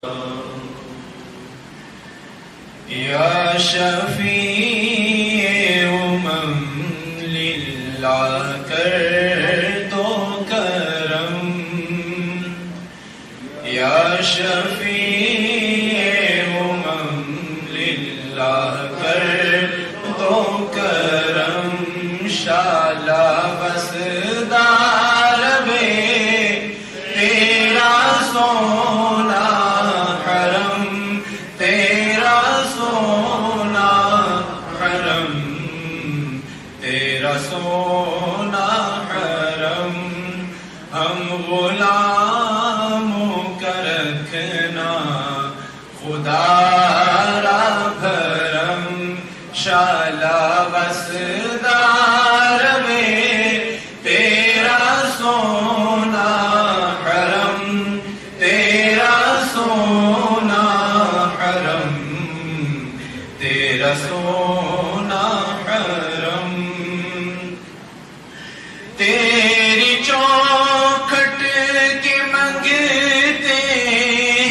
یا شفیع للہ کر دو کرم، یا شفیع للہ کر دو کرم، شالا وسدار بے تیرا سونا حرم، تیرا سونا حرم، تیرا سونا حرم، ہم غلاموں کا رکھنا خدا را بھرم، شالا وسدار میں تیرا سونا حرم، تیرا سونا حرم، تیرا سونا حرم، تیری چوکھٹ کے منگتے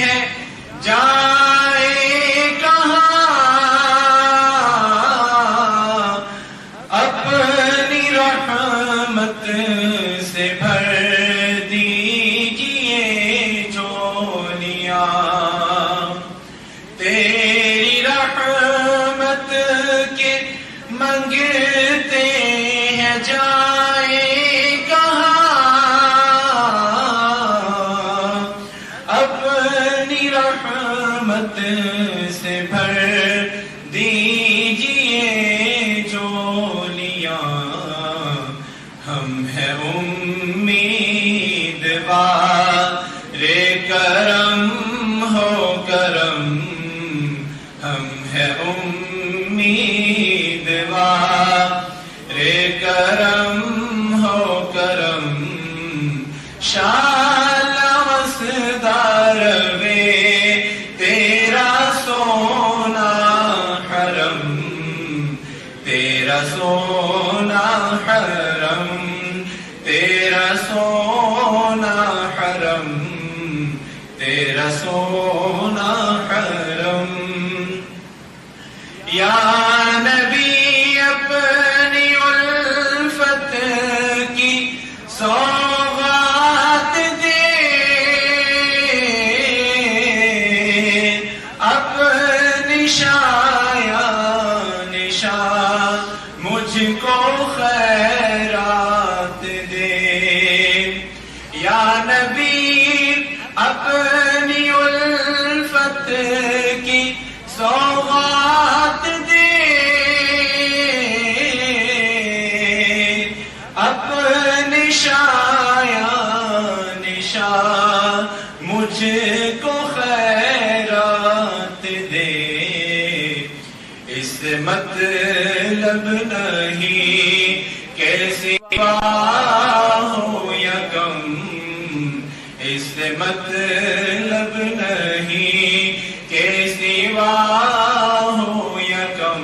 ہیں جائے کہاں، اپنی رحمت سے بھر دیجئے جھولیاں، تیری رحمت کے منگتے ہیں جائے کہاں، اپنی رحمت سے بھر دیجئے جھولیاں، ہم ہیں امیدوار کرم ہو کرم، ہم ہیں امیدوار کرم ہو کرم، شالا وسدار وے تیرا سونا حرم، تیرا سونا حرم، تیرا سونا حرم، تیرا سونا حرم، یا نبی اپنی الفت کی سوغات دے، اپنی شایان شاہ مجھ کو خیرات دے، یا نبی اپنی الفت کی سوغات دے، اپنی شایان شاہ مجھ کو خیرات دے، اس مطلب نہیں کہ سوا ہو یا کم، اس مطلب نہیں کہ سوا ہو یا کم،